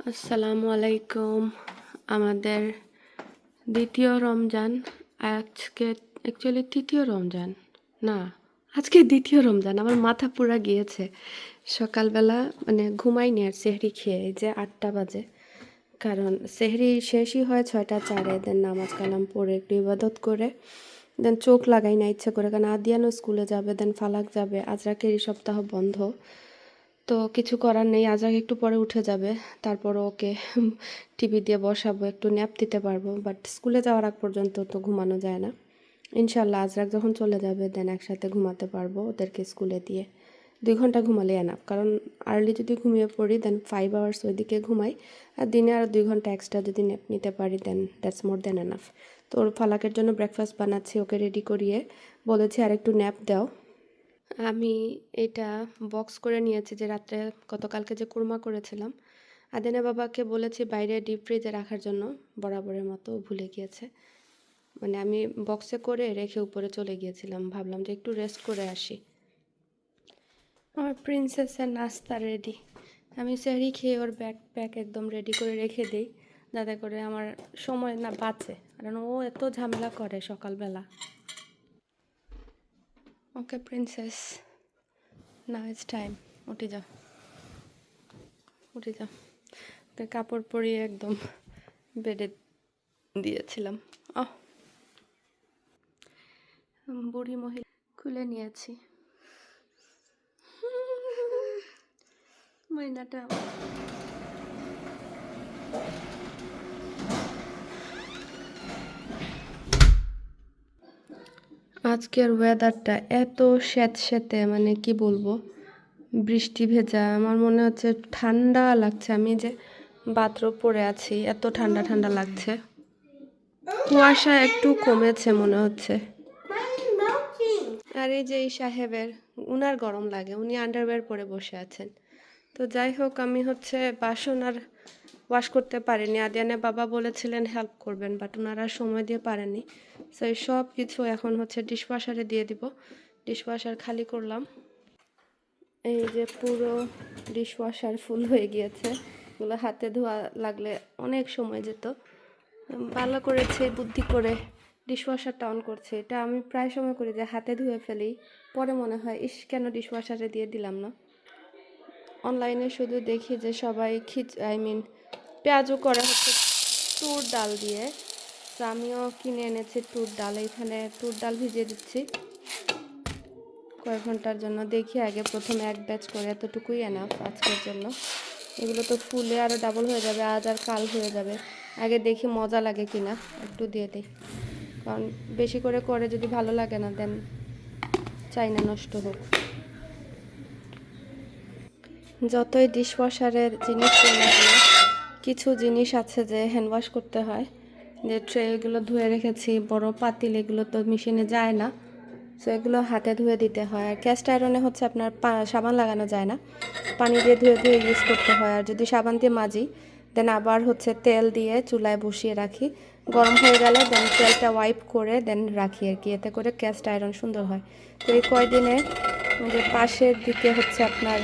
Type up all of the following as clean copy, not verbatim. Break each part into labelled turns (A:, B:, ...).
A: আসসালামু আলাইকুম। আমাদের দ্বিতীয় রমজান, আজকে অ্যাকচুয়ালি তৃতীয় রমজান না, আজকে দ্বিতীয় রমজান। আমার মাথা পুরা গিয়েছে। সকালবেলা মানে ঘুমাইনি আর সেহরি খেয়ে, এই যে 8টা বাজে, কারণ সেহরি শেষই হয় 6টা 4-এ। দেন নামাজ কালাম পড়ে একটু ইবাদত করে দেন চোখ লাগাই না ইচ্ছে করে, কারণ আদিয়ানও স্কুলে যাবে, দেন ফালাক যাবে, আজরাকের এই সপ্তাহ বন্ধ। তো কিছু করার নেই, আজরাক একটু পরে উঠে যাবে, তারপর ওকে টিভি দিয়ে বসাবো, একটু ন্যাপ দিতে পারবো। বাট স্কুলে যাওয়ার আগ পর্যন্ত তো ঘুমানো যায় না। ইনশাল্লাহ আজরাক যখন চলে যাবে দেন একসাথে ঘুমাতে পারবো ওদেরকে স্কুলে দিয়ে। 2 ঘন্টা ঘুমালে এনাফ, কারণ আর্লি যদি ঘুমিয়ে পড়ি দেন 5 আওয়ার্স ওইদিকে ঘুমাই, আর দিনে আর 2 ঘন্টা এক্সট্রা যদি ন্যাপ নিতে পারি দেন দ্যাটস মোর দেন এনাফ। তো ওর ফালাকের জন্য ব্রেকফাস্ট বানাচ্ছি, ওকে রেডি করিয়ে বলেছি আর একটু ন্যাপ দাও। আমি এটা বক্স করে নিয়েছি, যে রাত্রে গতকালকে যে কুরমা করেছিলাম, আদিনা বাবাকে বলেছি বাইরে ডিপ ফ্রিজে রাখার জন্য, বরাবরের মতো ভুলে গিয়েছে। মানে আমি বক্সে করে রেখে উপরে চলে গিয়েছিলাম, ভাবলাম যে একটু রেস্ট করে আসি। আমার প্রিন্সেসের নাস্তা রেডি। আমি সেহরি খেয়ে ওর ব্যাগ একদম রেডি করে রেখে দিই, যাতে করে আমার সময় না বাঁচে, কারণ ও এত ঝামেলা করে সকালবেলা। ওকে প্রিন্সেস, নাও ইটস টাইম, উঠে যাও উঠে যাও। ওকে কাপড় পরিয়ে একদম বেডে দিয়েছিলাম। বুড়ি মহিলা খুলে নিয়েছি। ময়নাটা আজকের ওয়েদারটা এত স্যাঁতস্যাঁতে, মানে কি বলবো, বৃষ্টি ভেজা। আমার মনে হচ্ছে ঠান্ডা লাগছে, আমি যে বাথরুম পরে আছি, এত ঠান্ডা ঠান্ডা লাগছে। কুয়াশা একটু কমেছে মনে হচ্ছে। আর এই যে এই সাহেবের, উনার গরম লাগে, উনি আন্ডারওয়্যার পরে বসে আছেন। তো যাই হোক, আমি হচ্ছে বাসন আর ওয়াশ করতে পারিনি। আদিয়ানে বাবা বলেছিলেন হেল্প করবেন, বাট ওনারা সময় দিয়ে পারেনি। সো এই সব কিছু এখন হচ্ছে ডিশওয়াশারে দিয়ে দিব। ডিশওয়াশার খালি করলাম, এই যে পুরো ডিশওয়াশার ফুল হয়ে গিয়েছে। এগুলো হাতে ধোয়া লাগলে অনেক সময় যেত। ভালো করেছে বুদ্ধি করে ডিশওয়াশারটা অন করছে। এটা আমি প্রায় সময় করি যে হাতে ধুয়ে ফেলি, পরে মনে হয় ইস কেন ডিশওয়াশারে দিয়ে দিলাম না। অনলাইনে শুধু দেখি যে সবাই পেঁয়াজও করে হচ্ছে তুর ডাল দিয়ে। তো আমিও কিনে এনেছি তুর ডাল, এখানে তুর ডাল ভিজিয়ে দিচ্ছি কয়েক ঘন্টার জন্য। দেখি আগে প্রথমে এক ব্যাচ করে, এতটুকুই এনাফ আজকের জন্য। এগুলো তো ফুলে আরও ডাবল হয়ে যাবে, আজ আর কাল হয়ে যাবে। আগে দেখি মজা লাগে কিনা, একটু দিয়ে দিই, কারণ বেশি করে যদি ভালো লাগে না দেন চাই না নষ্ট হোক। যতই ডিশওয়াশারের জিনিস না কেন, কিছু জিনিস আছে যে হ্যান্ড ওয়াশ করতে হয়। যে ট্রেগুলো ধুয়ে রেখেছি, বড় পাতিল, এগুলো তো মেশিনে যায় না, সো এগুলো হাতে ধুয়ে দিতে হয়। আর ক্যাস্ট আয়রনে হচ্ছে আপনার সাবান লাগানো যায় না, পানি দিয়ে ধুয়ে ধুয়ে ইউজ করতে হয়। আর যদি সাবান দিয়ে মাজি দেন আবার হচ্ছে তেল দিয়ে চুলায় বসিয়ে রাখি, গরম হয়ে গেলে দেন তেলটা ওয়াইপ করে দেন রাখি আর কি, এতে করে ক্যাস্ট আয়রন সুন্দর হয়। তো এই কয়দিনে যে পাশের দিকে হচ্ছে আপনার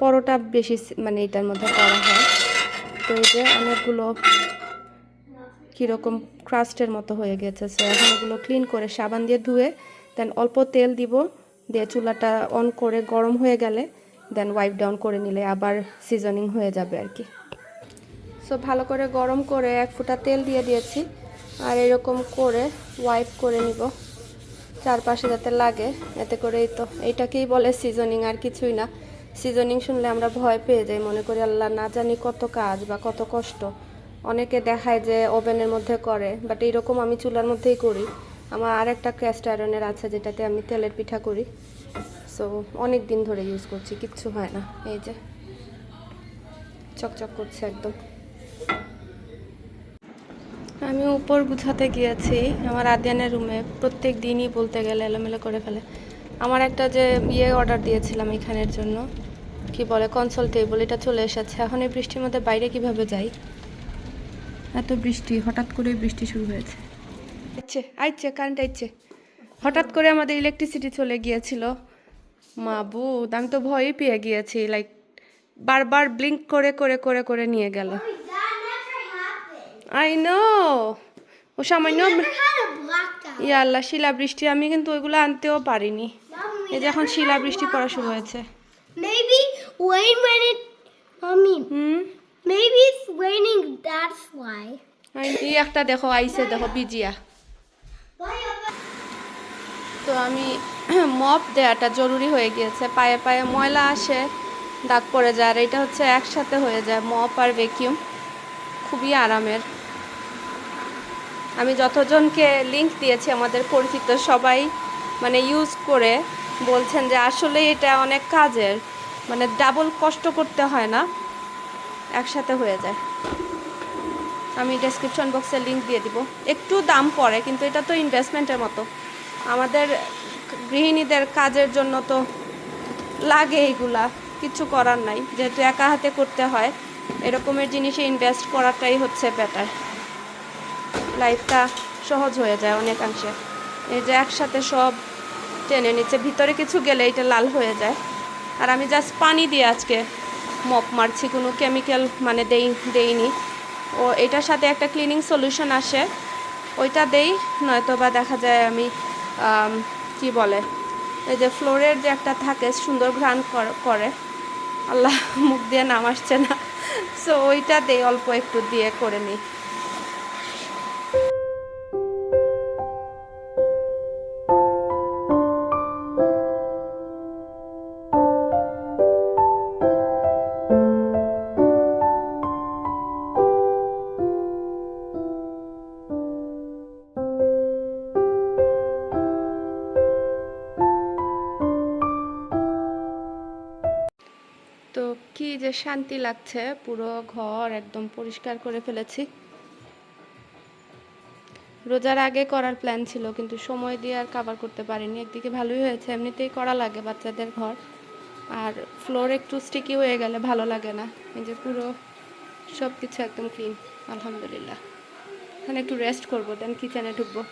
A: পরোটা বেশি মানে এটার মধ্যে করা হয়। তো এই যে অনেকগুলো কীরকম ক্রাস্টের মতো হয়ে গেছে, সো এখন এগুলো ক্লিন করে সাবান দিয়ে ধুয়ে দেন অল্প তেল দিব, দিয়ে চুলাটা অন করে গরম হয়ে গেলে দেন ওয়াইপ ডাউন করে নিলে আবার সিজনিং হয়ে যাবে আর কি। সো ভালো করে গরম করে 1 ফোঁটা তেল দিয়ে দিয়েছি, আর এরকম করে ওয়াইপ করে নিব চারপাশে যাতে লাগে, এতে করে এই তো এইটাকেই বলে সিজনিং, আর কিছুই না। সিজনিং শুনলে আমরা ভয় পেয়ে যাই, মনে করি আল্লাহ না জানি কত কাজ বা কত কষ্ট। অনেকে দেখায় যে ওভেনের মধ্যে করে, বাট এইরকম আমি চুলার মধ্যেই করি। আমার আর একটা ক্যাস্ট আয়রনের আছে যেটাতে আমি তেলের পিঠা করি, সো অনেক দিন ধরে ইউজ করছি, কিচ্ছু হয় না। এই যে চকচক করছে একদম। আমি উপর গুছাতে গিয়েছি আমার আদিয়ানের রুমে, প্রত্যেক দিনই বলতে গেলে এলোমেলো করে ফেলে। আমার একটা যে অর্ডার দিয়েছিলাম এখানের জন্য, কি বলে কনসোল টেবিল, এটা চলে এসেছে। এখন এই বৃষ্টির মধ্যে বাইরে কিভাবে যাই, এত বৃষ্টি, হঠাৎ করে বৃষ্টি শুরু হয়েছে। আইছে কারেন্ট আইছে, হঠাৎ করে আমাদের ইলেকট্রিসিটি চলে গিয়েছিল। মাবুদ, আমি তো ভয়ই পেয়ে গিয়েছি, লাইক বারবার ব্লিঙ্ক করে করে করে করে নিয়ে গেল।
B: Mommy, that never happened.
A: I know, ও
B: We
A: সামান্য
B: never had a blackout.
A: ইয়া আল্লাহ, শিলাবৃষ্টি, আমি কিন্তু ওইগুলো আনতেও পারিনি।
B: Mom, we
A: এই যে এখন
B: never had
A: শিলাবৃষ্টি পড়া শুরু
B: blackout.
A: হয়েছে।
B: Maybe when it, Mommy,
A: hmm,
B: maybe it's raining. That's why.
A: এই একটা দেখো আইসে, দেখো বিজিয়া। তো আমি মপ দেওয়াটা জরুরি হয়ে গিয়েছে, পায়ে পায়ে ময়লা আসে, দাগ পড়ে যায়, আর এটা হচ্ছে একসাথে হয়ে যায়, মপ আর ভ্যাকিউম, খুবই আরামের। আমি যতজনকে লিংক দিয়েছি আমাদের পরিচিত সবাই মানে ইউজ করে বলছেন যে আসলে এটা অনেক কাজের, মানে ডাবল কষ্ট করতে হয় না, একসাথে হয়ে যায়। আমি ডেসক্রিপশন বক্সে লিংক দিয়ে দিব। একটু দাম পড়ে, কিন্তু এটা তো ইনভেস্টমেন্টের মতো, আমাদের গৃহিণীদের কাজের জন্য তো লাগে এইগুলা, কিছু করার নাই, যেহেতু একা হাতে করতে হয়, এরকমের জিনিসে ইনভেস্ট করাটাই হচ্ছে বেটার, লাইফটা সহজ হয়ে যায় অনেকাংশে। এই যে একসাথে সব টেনে নিচ্ছে, ভিতরে কিছু গেলে এটা লাল হয়ে যায়। আর আমি জাস্ট পানি দিয়ে আজকে মপ মারছি, কোনো কেমিক্যাল মানে দেইনি। ও এটার সাথে একটা ক্লিনিং সলিউশন আসে, ওইটা দেই, নয়তো বা দেখা যায় আমি কি বলে, এই যে ফ্লোরের যে একটা থাকে সুন্দর ঘ্রাণ করে, আল্লাহ মুখ দিয়ে নাম আসছে না, সো ওইটা দেই, অল্প একটু দিয়ে করে নিই। তো কি যে শান্তি লাগছে, পুরো ঘর একদম পরিষ্কার করে ফেলেছি। রোজার আগে করার প্ল্যান ছিল, কিন্তু সময় দিয়ে আর কভার করতে পারিনি। একদিকে ভালোই হয়েছে, এমনিতেই করা লাগে বাচ্চাদের ঘর, আর ফ্লোর একটু স্টিকি হয়ে গেলে ভালো লাগে না। এই যে পুরো সব কিছু একদম ক্লিন, আলহামদুলিল্লাহ। এখানে একটু রেস্ট করবো, দেন কিচেনে ঢুকবো।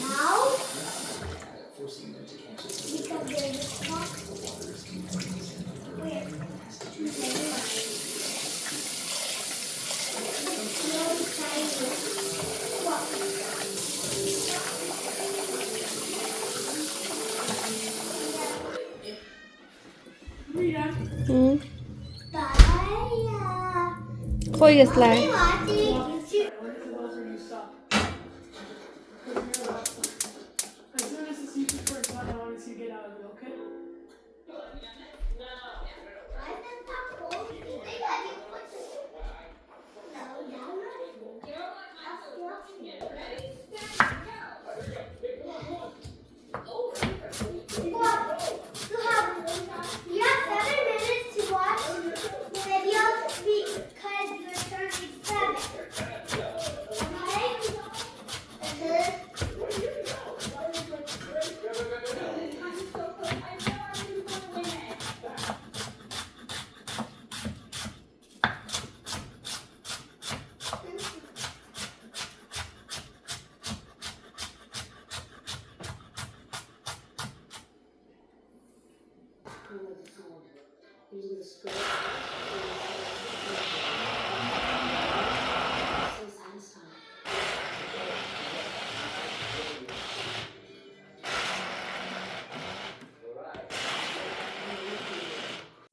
B: Now, because there's a clock. Where? Really tiny. Look.
A: Hmm,
B: Bye.
A: কই গেছলাই?
C: As soon as the seafood first one, I want to see you get out of it, okay?
B: You have 7 minutes to watch videos because your turn is 7. Okay?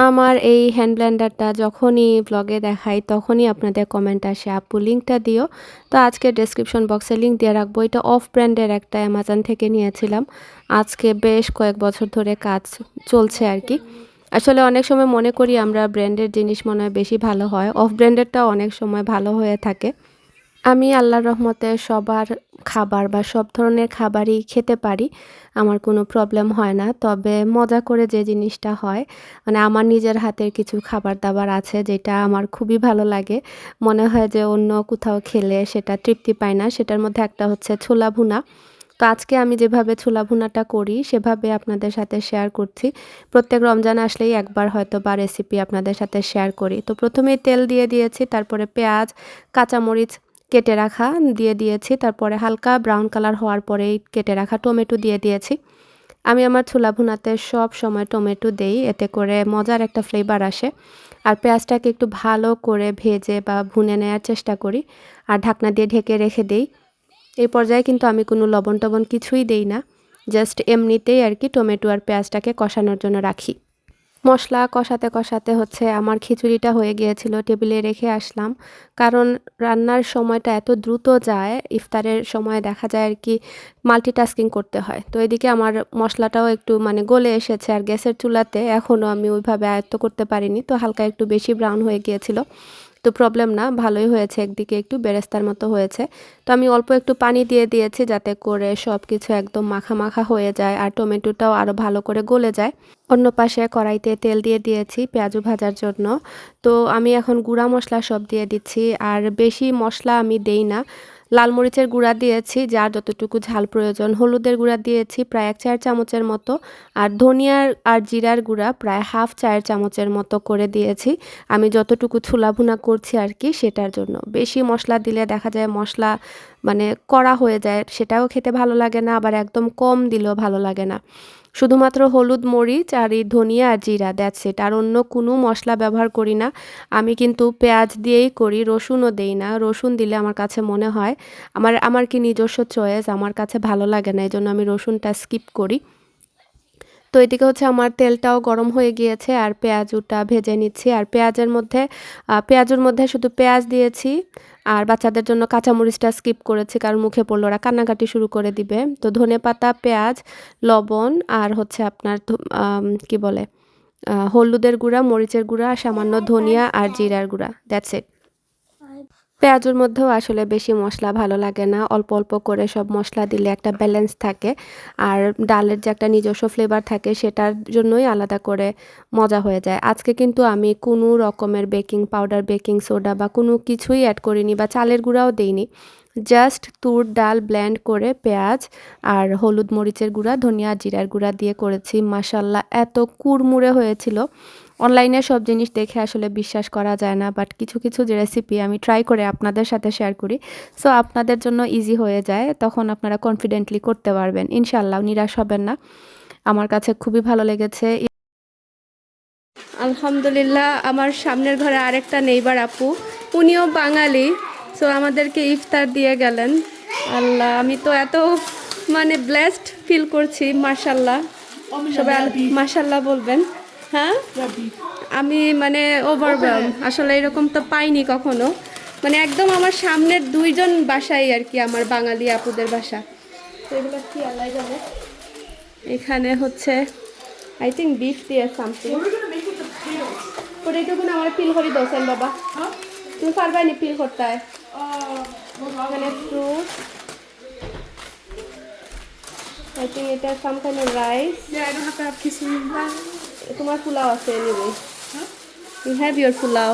A: আমার এই hand ব্লেন্ডারটা যখনই ব্লগে দেখাই তখনই আপনাদের comment আসে, আপু লিঙ্কটা দিও। তো আজকে ডেসক্রিপশন বক্সে লিঙ্ক দিয়ে রাখবো। এটা অফ ব্র্যান্ডের, একটা অ্যামাজন থেকে নিয়েছিলাম। আজকে বেশ কয়েক বছর ধরে কাজ চলছে আর কি। আসলে অনেক সময় মনে করি আমরা ব্র্যান্ডের জিনিস মনে হয় বেশি ভালো হয়, অফ ব্র্যান্ডেরটাও অনেক সময় ভালো হয়ে থাকে। আমি আল্লাহর রহমতে সবার খাবার বা সব ধরনের খাবারই খেতে পারি। আমার কোনো প্রবলেম হয় না। তবে মজা করে যে জিনিসটা হয়, মানে আমার নিজের হাতের কিছু খাবার-দাবার আছে যেটা আমার খুবই ভালো লাগে। মনে হয় যে অন্য কোথাও খেলে সেটা তৃপ্তি পায় না। সেটার মধ্যে একটা হচ্ছে ছোলা ভুনা। তো আজকে আমি যেভাবে ছোলা ভুনাটা করি সেভাবে আপনাদের সাথে শেয়ার করছি। প্রত্যেক রমজান আসলেই একবার হয়তোবা রেসিপি আপনাদের সাথে শেয়ার করি। তো প্রথমেই তেল দিয়ে দিয়েছি, তারপরে পেঁয়াজ, কাঁচামরিচ কেটে রাখা দিয়ে দিয়েছি। তারপরে হালকা ব্রাউন কালার হওয়ার পরেই কেটে রাখা টমেটো দিয়ে দিয়েছি। আমি আমার ছোলা ভুনাতে সব সময় টমেটো দেই, এতে করে মজার একটা ফ্লেভার আসে। আর পেঁয়াজটাকে একটু ভালো করে ভেজে বা ভুনে নেয়ার চেষ্টা করি। আর ঢাকনা দিয়ে ঢেকে রেখে দেই। এই পর্যায়ে কিন্তু আমি কোনো লবণ-টবণ কিছুই দেই না। জাস্ট এমনিতেই আরকি টমেটো আর পেঁয়াজটাকে কষানোর জন্য রাখি। মসলা কষাতে, কষাতে হচ্ছে আমার খিচুড়িটা হয়ে গিয়েছিল, টেবিলে রেখে আসলাম। কারণ রান্নার সময়টা এত দ্রুত যায়, ইফতারের সময় দেখা যায় আরকি মাল্টিটাস্কিং করতে হয়। তো এদিকে আমার মসলাটাও একটু মানে গলে এসেছে আর গ্যাসের চুলাতে এখনও আমি ওইভাবে আয়ত্ত করতে পারিনি। তো হালকা একটু বেশি ব্রাউন হয়ে গিয়েছিল। তো প্রবলেম না, ভালোই হয়েছে, একদিকে একটু বেরেস্তার মতো হয়েছে। তো আমি অল্প একটু পানি দিয়ে দিয়েছি যাতে করে সব কিছু একদম মাখা, মাখা হয়ে যায় আর টমেটোটাও আরও ভালো করে গলে যায়। অন্য পাশে কড়াইতে তেল দিয়ে দিয়েছি পেঁয়াজু ভাজার জন্য। তো আমি এখন গুঁড়া মশলা সব দিয়ে দিচ্ছি। আর বেশি মশলা আমি দেই না। লাল মরিচের গুঁড়া দিয়েছি যার যতটুকু ঝাল প্রয়োজন। হলুদের গুঁড়া দিয়েছি প্রায় ১ চায়ের চামচের মতো। আর ধনিয়ার আর জিরার গুঁড়া প্রায় হাফ চায়ের চামচের মতো করে দিয়েছি। আমি যতটুকু ছোলা ভুনা করছি আরকি সেটার জন্য। বেশি মসলা দিলে দেখা যায় মসলা মানে কড়া হয়ে যায়। সেটাও খেতে ভালো লাগে না, আবার একদম কম দিলেও ভালো লাগে না। শুধুমাত্র হলুদ, মরিচ আর এই ধনিয়া আর জিরা, দ্যাটস ইট। আর অন্য কোনো মসলা ব্যবহার করি না। আমি কিন্তু পেঁয়াজ দিয়েই করি, রসুনও দেই না। রসুন দিলে আমার কাছে মনে হয় আমার কি নিজস্ব চয়েস, আমার কাছে ভালো লাগে না। এজন্য আমি রসুনটা স্কিপ করি। তো এদিকে হচ্ছে আমার তেলটাও গরম হয়ে গিয়েছে আর পেঁয়াজুটা ভেজে নিচ্ছি। আর পেঁয়াজুর মধ্যে শুধু পেঁয়াজ দিয়েছি। আর বাচ্চাদের জন্য কাঁচামরিচটা স্কিপ করেছি কারণ মুখে পড়লে ওরা কান্নাকাটি শুরু করে দিবে। তো ধনেপাতা, পেঁয়াজ, লবণ আর হচ্ছে আপনার কি বলে হলুদের গুঁড়া, মরিচের গুঁড়া, সামান্য ধনিয়া আর জিরার গুঁড়া। That's it. পেঁয়াজুর মধ্যেও আসলে বেশি মশলা ভালো লাগে না। অল্প, অল্প করে সব মসলা দিলে একটা ব্যালেন্স থাকে। আর ডালের যে একটা নিজস্ব ফ্লেভার থাকে সেটার জন্যই আলাদা করে মজা হয়ে যায়। আজকে কিন্তু আমি কোনো রকমের বেকিং পাউডার, বেকিং সোডা বা কোনো কিছুই এড করিনি বা চালের গুঁড়াও দেইনি। জাস্ট তুর ডাল ব্লেন্ড করে পেঁয়াজ আর হলুদ, মরিচের গুঁড়া, ধনিয়া, জিরার গুঁড়া দিয়ে করেছি। মাশাআল্লাহ এত কুড়মুড়ে হয়েছিল। অনলাইনে সব জিনিস দেখে আসলে বিশ্বাস করা যায় না। বাট কিছু, কিছু যে রেসিপি আমি ট্রাই করে আপনাদের সাথে শেয়ার করি। সো আপনাদের জন্য ইজি হয়ে যায়। তখন আপনারা কনফিডেন্টলি করতে পারবেন। ইনশাআল্লাহ নিরাশ হবেন না। আমার কাছে খুবই ভালো লেগেছে। আলহামদুলিল্লাহ আমার সামনের ঘরে আরেকটা নেইবার আপু, উনিও বাঙালি। সো আমাদেরকে ইফতার দিয়ে গেলেন। আল্লাহ, আমি তো এত মানে ব্লেসড ফিল করছি। মাশাআল্লাহ, সবাই মাশাআল্লাহ বলবেন। হ্যাঁ, আমি মানে ওভারওয়েলম, আসলে এরকম তো পাইনি কখনো। মানে একদম আমার সামনের দুইজন বাসাই আর কি আমার বাঙালি আপুদের বাসা। তো এগুলো কি আল্লাহ জানে। এখানে হচ্ছে আই থিঙ্ক বিফ দিয়ে something.
C: What are we gonna make with the potatoes?
A: পরে একটু আমার পিল করি দোসেন বাবা,
C: Huh?
A: তুমি পারবা নি পিল করতে? এখানে
C: What
A: ফ্রুট, আই থিঙ্ক এটা some kind of rice.
C: Yeah, I don't have to have quesadilla.
A: তোমার পোলাও আছে anyway,
C: Huh?
A: You have your pulao.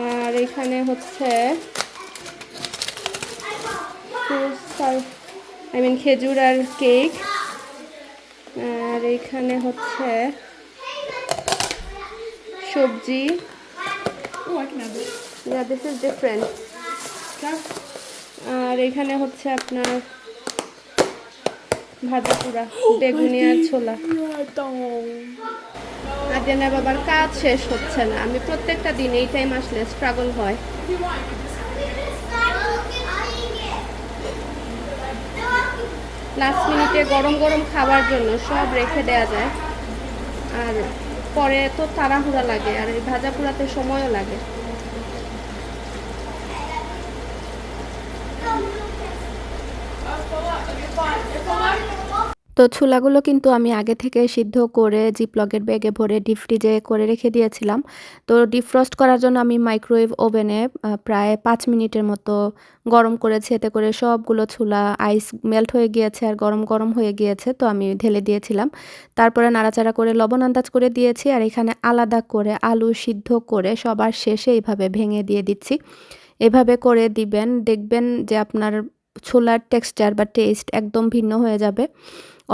A: আর এখানে হচ্ছে ফ্রুটস আর আই মিন খেজুর আর কেক। আর এখানে হচ্ছে সবজি।
C: Oh, I can have it.
A: Yeah this is different.
C: Okay.
A: আর এখানে হচ্ছে আপনার ভাজা পুরা বেগুনি আর ছোলা। আদিয়ানা বাবার কাজ শেষ হচ্ছে না। আমি প্রত্যেকটা দিন এই টাইম আসলে স্ট্রাগল হয়।
C: If you want, you can just
A: last মিনিটে গরম গরম খাবার জন্য সব রেখে দেয়া যায়, আর পরে তো তাড়াহুড়া লাগে, আর এই ভাজা পোড়াতে সময়ও লাগে। তো ছোলাগুলো কিন্তু আমি আগে থেকে সিদ্ধ করে জিপলকের ব্যাগে ভরে ডিপ ফ্রিজে করে রেখে দিয়েছিলাম। তো ডিফ্রস্ট করার জন্য আমি মাইক্রোওয়েভ ওভেনে প্রায় ৫ মিনিটের মতো গরম করেছি। এতে করে সবগুলো ছোলা আইস মেল্ট হয়ে গিয়েছে আর গরম, গরম হয়ে গিয়েছে। তো আমি ঢেলে দিয়েছিলাম। তারপরে নাড়াচাড়া করে লবণ আন্দাজ করে দিয়েছি। আর এখানে আলাদা করে আলু সিদ্ধ করে সবার শেষে এইভাবে ভেঙে দিয়ে দিচ্ছি। এভাবে করে দিবেন, দেখবেন যে আপনার ছোলার টেক্সচার বা টেস্ট একদম ভিন্ন হয়ে যাবে।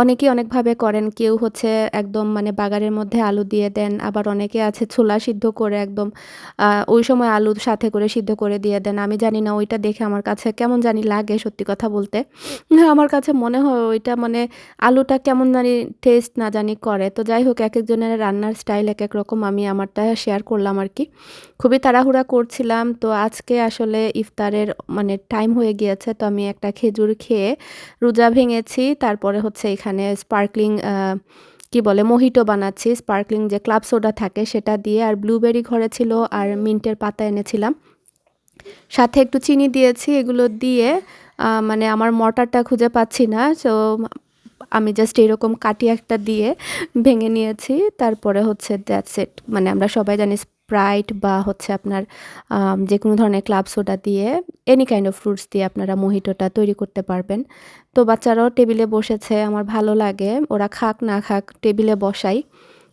A: অনেকেই অনেকভাবে করেন। কেউ হচ্ছে একদম মানে বাগারের মধ্যে আলু দিয়ে দেন। আবার অনেকে আছে ছোলা সিদ্ধ করে একদম ওই সময় আলুর সাথে করে সিদ্ধ করে দিয়ে দেন। আমি জানি না, ওইটা দেখে আমার কাছে কেমন জানি লাগে সত্যি কথা বলতে। আমার কাছে মনে হয় ওইটা মানে আলুটা কেমন জানি টেস্ট না জানি করে। তো যাই হোক, একেকজনের রান্নার স্টাইল একেক রকম। আমি আমারটা শেয়ার করলাম আরকি। খুবই তাড়াহুড়া করছিলাম। তো আজকে আসলে ইফতারের মানে টাইম হয়ে গিয়েছে। তো আমি একটা খেজুর খেয়ে রোজা ভেঙেছি। তারপরে হচ্ছে এখানে স্পার্কলিং কি বলে মোহিটো বানাচ্ছি। স্পার্কলিং যে ক্লাব সোডা থাকে সেটা দিয়ে, আর ব্লুবেরি ঘরে ছিল আর মিন্টের পাতা এনেছিলাম। সাথে একটু চিনি দিয়েছি। এগুলো দিয়ে মানে আমার মর্টারটা খুঁজে পাচ্ছি না। সো আমি জাস্ট এরকম কাঠি একটা দিয়ে ভেঙে নিয়েছি। তারপরে হচ্ছে দ্যাটস ইট। মানে আমরা সবাই জানি স্প্রাইট বা হচ্ছে আপনার যেকোনো ধরনের ক্লাব সোডা দিয়ে এনি কাইন্ড অফ ফ্রুটস দিয়ে আপনারা মোহিটোটা তৈরি করতে পারবেন। তো বাচ্চারাও টেবিলে বসেছে। আমার ভালো লাগে। ওরা খাক না খাক টেবিলে বসাই।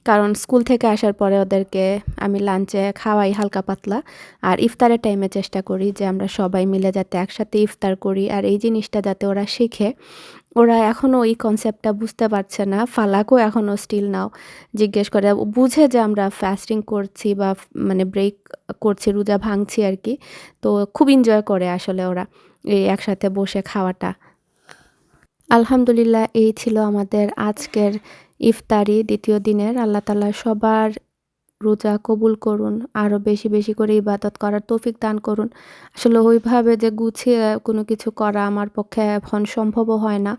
A: কারণ স্কুল থেকে আসার পরে ওদেরকে আমি লাঞ্চে খাওয়াই হালকা পাতলা। আর ইফতারের টাইমে চেষ্টা করি যে আমরা সবাই মিলে যাতে একসাথে ইফতার করি। আর এই জিনিসটা যাতে ওরা শিখে। ওরা এখনও এই কনসেপ্টটা বুঝতে পারছে না। ফালাকও এখনও স্টিল নাও জিজ্ঞেস করে। বুঝে যে আমরা ফাস্টিং করছি বা মানে ব্রেক করছি, রোজা ভাঙছি আরকি। তো খুব এনজয় করে আসলে ওরা এই একসাথে বসে খাওয়াটা। আলহামদুলিল্লাহ, এই ছিল আমাদের আজকের ইফতারি দ্বিতীয় দিনের। আল্লাহ তাআলা সবার রোজা কবুল করুন। আরও বেশি, বেশি করে ইবাদত করার তৌফিক দান করুন। আসলে ওইভাবে যে গুছিয়ে কোনো কিছু করা আমার পক্ষে এখন সম্ভবও হয় না।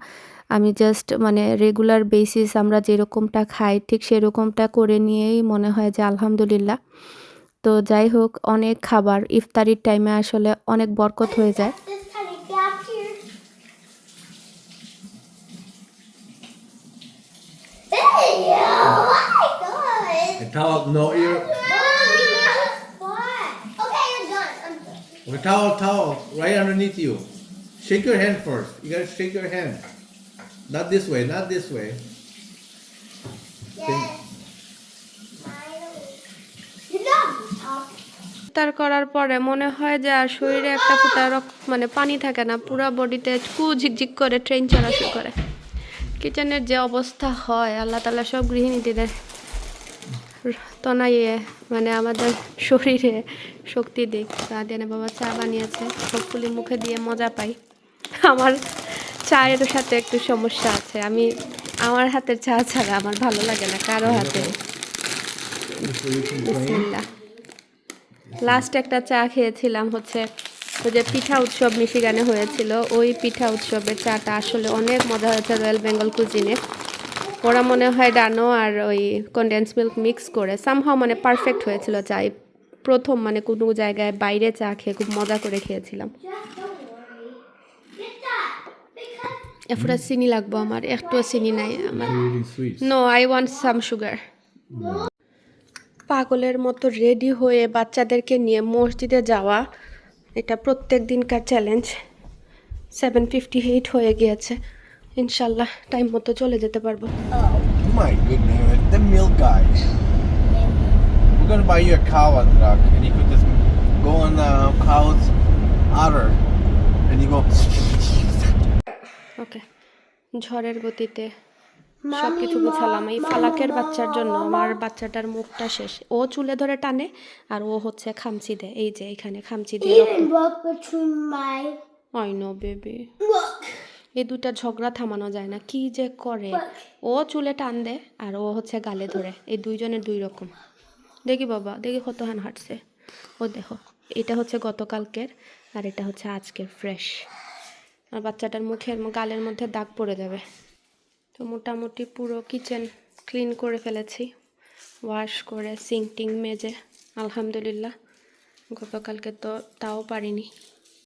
A: আমি জাস্ট মানে রেগুলার বেসিস আমরা যেরকমটা খাই ঠিক সেরকমটা করে নিয়েই মনে হয় যে আলহামদুলিল্লাহ। তো যাই হোক, অনেক খাবার ইফতারির টাইমে আসলে অনেক বরকত হয়ে যায়।
B: This tiny gap here. Hey, oh my God.
D: A towel, no, you're.
B: What? Okay, I'm done. I'm done.
D: A towel, right underneath you. Shake your hand first. You gotta shake your hand. Not this way, not this way.
B: Yes. Finally. Good job, Top.
A: ইফতার করার পরে মনে হয় যে আর শরীরে একটা ফোঁটা মানে পানি থাকে না, পুরো বডিতে ঝিকঝিক করে ট্রেন চলাচল করে। কিচেনের যে অবস্থা হয়, আল্লাহ তাআলা সব গৃহিণীদের তনাইয়ে মানে আমাদের শরীরে শক্তি দিক। সাদিয়ানা বাবা চা বানিয়েছে, হোপফুলি মুখে দিয়ে মজা পাই। আমার চায়ের সাথে একটু সমস্যা আছে। আমার হাতের চা ছাড়া আমার ভালো লাগে না কারো হাতে। বিসমিল্লাহ। লাস্ট একটা চা খেয়েছিলাম হচ্ছে ওই যে পিঠা উৎসব মিশিগানে হয়েছিল। ওই পিঠা উৎসবের চাটা আসলে অনেক মজা হয়েছে রয়্যাল বেঙ্গল কুজিনে। ওরা মনে হয় ডানো আর ওই কনডেন্স মিল্ক মিক্স করে সামহাও মানে পারফেক্ট হয়েছিল চা। প্রথম মানে কোনো জায়গায় বাইরে চা খেয়ে খুব মজা করে খেয়েছিলাম।
B: Just don't worry. Get that. Because
A: এরপরে চিনি লাগবো আমার, একটুও চিনি নাই আমার।
D: You're eating sweets.
A: No, I want some sugar. পাগলের মতো রেডি হয়ে বাচ্চাদেরকে নিয়ে মসজিদে যাওয়া, এটা প্রত্যেক দিনকার চ্যালেঞ্জ। 7:58 হয়ে গিয়েছে। ইনশাল্লাহ টাইম মতো চলে যেতে পারবো।
D: My goodness, the milk guy. We're gonna buy you a cow truck, and you could just go on the cow's udder, and you go.
A: ওকে, ঝড়ের গতিতে সব কিছু গোছালাম। এই ফালাকের বাচ্চার জন্য আমার বাচ্চাটার মুখটা শেষ। ও চুলে ধরে টানে আর ও হচ্ছে খামচি দেয়। এই যে এখানে খামচি দিয়ে
B: even look between my
A: I know baby.
B: look.
A: এই দুটা ঝগড়া থামানো যায় না, কি যে করে। ও চুলে টান দেয় আর ও হচ্ছে গালে ধরে। এই দুইজনের দুই রকম। দেখি বাবা, দেখি কত হান হাঁটছে। ও দেখো, এটা হচ্ছে গতকালকের আর এটা হচ্ছে আজকের ফ্রেশ। আর বাচ্চাটার মুখের গালের মধ্যে দাগ পড়ে যাবে। তো মোটামুটি পুরো কিচেন ক্লিন করে ফেলেছি, ওয়াশ করে সিঙ্ক টিং মেজে। আলহামদুলিল্লাহ, গতকালকে তো তাও পারিনি।